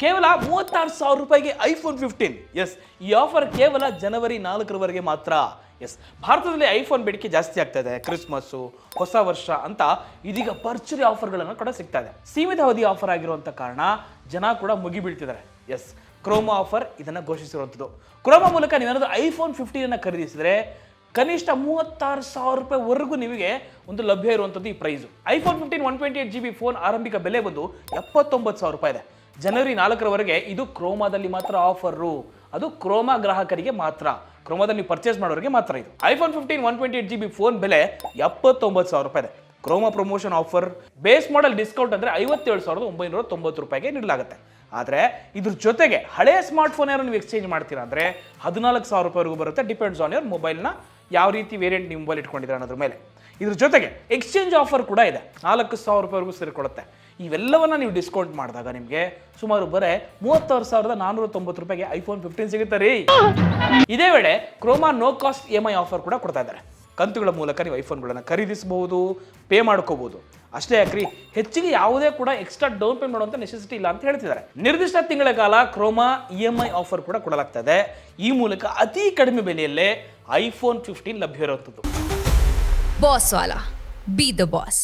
ಕೇವಲ 36,000 ರೂಪಾಯಿಗೆ iPhone 15. S, ಈ ಆಫರ್ ಕೇವಲ ಜನವರಿ 4ರವರೆಗೆ ಮಾತ್ರ. ಎಸ್, ಭಾರತದಲ್ಲಿ ಐಫೋನ್ ಬೇಡಿಕೆ ಜಾಸ್ತಿ ಆಗ್ತಾ ಇದೆ. ಕ್ರಿಸ್ಮಸ್ಸು, ಹೊಸ ವರ್ಷ ಅಂತ ಇದೀಗ ಭರ್ಜರಿ ಆಫರ್ಗಳನ್ನು ಕೂಡ ಸಿಗ್ತಾ ಇದೆ. ಸೀಮಿತ ಅವಧಿ ಆಫರ್ ಆಗಿರುವಂಥ ಕಾರಣ ಜನ ಕೂಡ ಮುಗಿಬೀಳ್ತಿದ್ದಾರೆ. ಎಸ್, ಕ್ರೋಮಾ ಆಫರ್ ಇದನ್ನು ಘೋಷಿಸಿರುವಂಥದ್ದು. ಕ್ರೋಮಾ ಮೂಲಕ ನೀವೇನಾದರೂ ಐಫೋನ್ 15 ಖರೀದಿಸಿದ್ರೆ ಕನಿಷ್ಠ 36,000 ರೂಪಾಯಿವರೆಗೂ ನಿಮಗೆ ಒಂದು ಲಭ್ಯ ಇರುವಂಥದ್ದು ಈ ಪ್ರೈಸು. ಐಫೋನ್ 15 128GB ಫೋನ್ ಆರಂಭಿಕ ಬೆಲೆ ಬಂದು 79,000 ರೂಪಾಯಿ ಇದೆ. ಜನವರಿ 4ರವರೆಗೆ ಇದು ಕ್ರೋಮಾದಲ್ಲಿ ಮಾತ್ರ ಆಫರು. ಅದು ಕ್ರೋಮಾ ಗ್ರಾಹಕರಿಗೆ ಮಾತ್ರ, ಕ್ರೋಮಾದಲ್ಲಿ ನೀವು ಪರ್ಚೇಸ್ ಮಾಡೋರಿಗೆ ಮಾತ್ರ. ಇದು ಐಫೋನ್ 15 128GB ಫೋನ್ ಬೆಲೆ 79,000 ರೂಪಾಯಿ ಇದೆ. Chroma promotion offer base model discount ಅಂದರೆ 57,990 ರೂಪಾಯಿಗೆ ನೀಡಲಾಗುತ್ತೆ. ಆದರೆ ಇದ್ರ ಜೊತೆಗೆ ಹಳೆಯ ಸ್ಮಾರ್ಟ್ ಫೋನ್ ಯಾರು ನೀವು ಎಕ್ಸ್ಚೇಂಜ್ ಮಾಡ್ತೀರಾ ಅಂದರೆ 14,000 ರೂಪಾಯಿವರೆಗೂ ಬರುತ್ತೆ. ಡಿಪೆಂಡ್ಸ್ ಆನ್ ಯುವರ್ ಮೊಬೈಲ್ನ ಯಾವ ರೀತಿ ವೇರಿಯಂಟ್ ನೀವು ಮೊಬೈಲ್ ಇಟ್ಕೊಂಡಿದ್ದೀರಾ ಅನ್ನೋದ್ರ ಮೇಲೆ. ಇದ್ರ ಜೊತೆಗೆ ಎಕ್ಸ್ಚೇಂಜ್ ಆಫರ್ ಕೂಡ ಇದೆ, 4,000 ರೂಪಾಯಿವರೆಗೂ ಸೇರಿಕೊಳ್ಳುತ್ತೆ. ಇವೆಲ್ಲವನ್ನ ನೀವು ಡಿಸ್ಕೌಂಟ್ ಮಾಡಿದಾಗ ನಿಮಗೆ ಸುಮಾರು ಬರೀ 36,490 ರೂಪಾಯಿಗೆ ಐಫೋನ್ 15 ಸಿಗುತ್ತೆ ರೀ. ಇದೇ ವೇಳೆ Croma no cost EMI offer ಕೂಡ ಕೊಡ್ತಾ ಇದ್ದಾರೆ. ಕಂತುಗಳ ಮೂಲಕ ನೀವು ಐಫೋನ್ಗಳನ್ನು ಖರೀದಿಸಬಹುದು, ಪೇ ಮಾಡ್ಕೋಬಹುದು. ಅಷ್ಟೇ ಯಾಕ್ರಿ, ಹೆಚ್ಚಿಗೆ ಯಾವುದೇ ಕೂಡ ಎಕ್ಸ್ಟ್ರಾ ಡೌನ್ ಪೇಮೆಂಟ್ ಮಾಡುವಂಥ ನೆಸೆಸಿಟಿ ಇಲ್ಲ ಅಂತ ಹೇಳ್ತಿದ್ದಾರೆ. ನಿರ್ದಿಷ್ಟ ತಿಂಗಳ ಕಾಲ ಕ್ರೋಮಾ EMI ಆಫರ್ ಕೂಡ ಕೊಡಲಾಗ್ತಾ ಇದೆ. ಈ ಮೂಲಕ ಅತಿ ಕಡಿಮೆ ಬೆಲೆಯಲ್ಲೇ ಐಫೋನ್ 15 ಲಭ್ಯ ಇರುವಂಥದ್ದು. Boss Vala, B the boss.